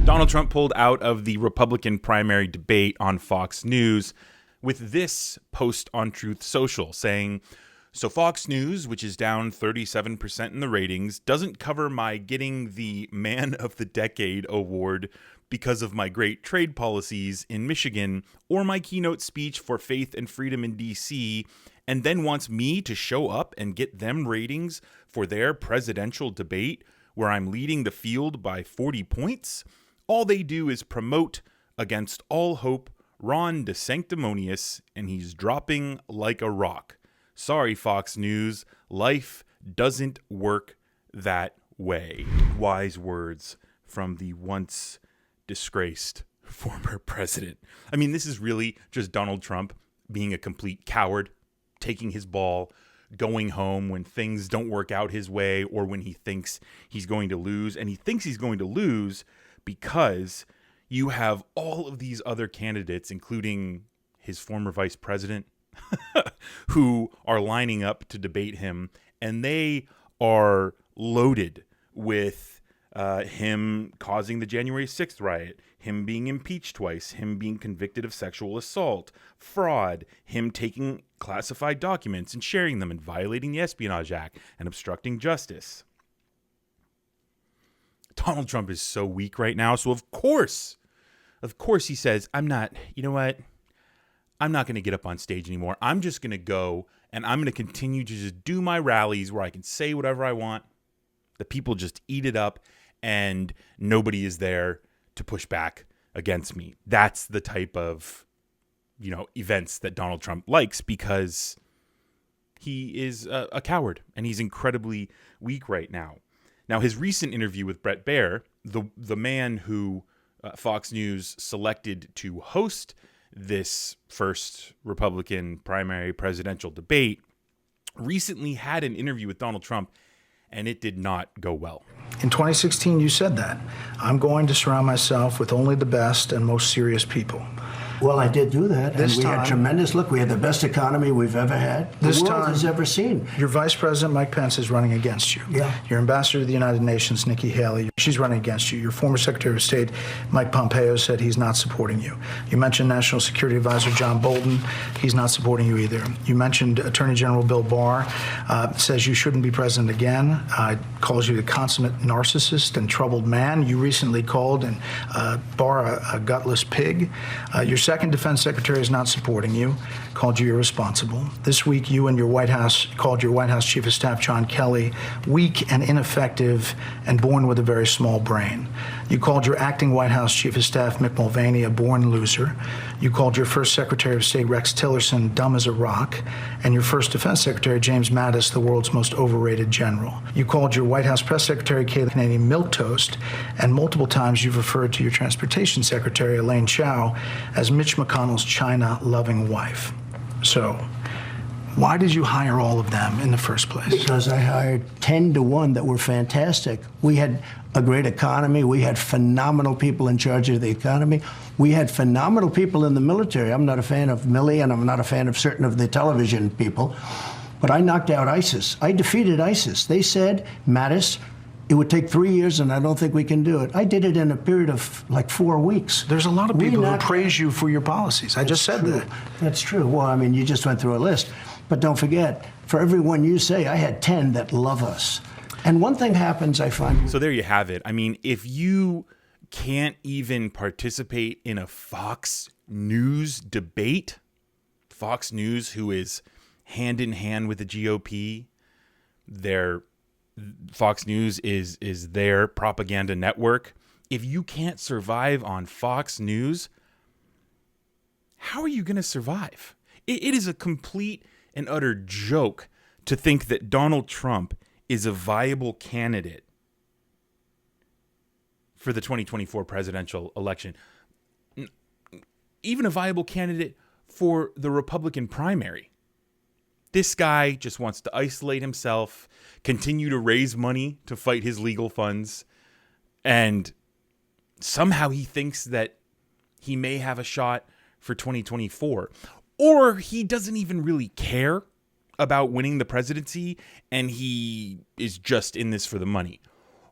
Donald Trump pulled out of the Republican primary debate on Fox News with this post on Truth Social saying, "So Fox News, which is down 37% in the ratings, doesn't cover my getting the Man of the Decade award because of my great trade policies in Michigan or my keynote speech for faith and freedom in DC, and then wants me to show up and get them ratings for their presidential debate where I'm leading the field by 40 points. All they do is promote against all hope Ron DeSantis, and he's dropping like a rock. Sorry, Fox News, life doesn't work that way." Wise words from the once disgraced former president. I mean, this is really just Donald Trump being a complete coward, taking his ball, going home when things don't work out his way or when he thinks he's going to lose. And he thinks he's going to lose because you have all of these other candidates, including his former vice president, who are lining up to debate him, and they are loaded with him causing the January 6th riot, him being impeached twice, him being convicted of sexual assault, fraud, him taking classified documents and sharing them and violating the Espionage Act and obstructing justice. Donald Trump is so weak right now, so of course he says, I'm not going to get up on stage anymore. I'm just going to go and I'm going to continue to just do my rallies where I can say whatever I want. The people just eat it up and nobody is there to push back against me. That's the type of, events that Donald Trump likes because he is a coward and he's incredibly weak right now. Now, his recent interview with Bret Baier, the man who Fox News selected to host this first Republican primary presidential debate, recently had an interview with Donald Trump, and it did not go well. In 2016, you said that. I'm going to surround myself with only the best and most serious people. Well, I did do that, and we had tremendous look. We had the best economy we've ever had. The world has ever seen. Your Vice President, Mike Pence, is running against you. Yeah. Your Ambassador to the United Nations, Nikki Haley, she's running against you. Your former Secretary of State, Mike Pompeo, said he's not supporting you. You mentioned National Security Advisor John Bolton. He's not supporting you either. You mentioned Attorney General Bill Barr, says you shouldn't be president again, calls you the consummate narcissist and troubled man. You recently called Barr a gutless pig. Your second defense secretary is not supporting you, called you irresponsible. This week, you and your White House called your White House Chief of Staff, John Kelly, weak and ineffective and born with a very small brain. You called your acting White House Chief of Staff, Mick Mulvaney, a born loser. You called your first Secretary of State, Rex Tillerson, dumb as a rock, and your first Defense Secretary, James Mattis, the world's most overrated general. You called your White House Press Secretary, Kayleigh Canadian, milquetoast, and multiple times you've referred to your Transportation Secretary, Elaine Chao, as Mitch McConnell's China-loving wife. So, why did you hire all of them in the first place? Because I hired 10 to 1 that were fantastic. We had a great economy. We had phenomenal people in charge of the economy. We had phenomenal people in the military. I'm not a fan of Milley, and I'm not a fan of certain of the television people. But I knocked out ISIS. I defeated ISIS. They said, Mattis, it would take 3 years, and I don't think we can do it. I did it in a period of like 4 weeks. There's a lot of people who praise you for your policies. I just said that. That's true. Well, I mean, you just went through a list. But don't forget, for every one you say, I had 10 that love us. And one thing happens, I find. So there you have it. I mean, if you can't even participate in a Fox News debate, Fox News, who is hand in hand with the GOP, Fox News is their propaganda network. If you can't survive on Fox News, how are you going to survive? It is a complete and utter joke to think that Donald Trump is a viable candidate for the 2024 presidential election. Even a viable candidate for the Republican primary. This guy just wants to isolate himself, continue to raise money to fight his legal funds, and somehow he thinks that he may have a shot for 2024. Or he doesn't even really care about winning the presidency, and he is just in this for the money.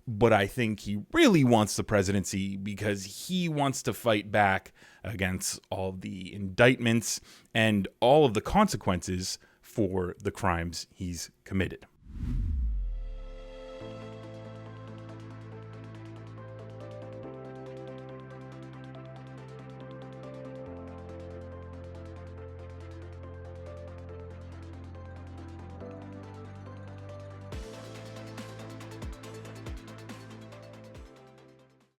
But I think he really wants the presidency because he wants to fight back against all the indictments and all of the consequences for the crimes he's committed.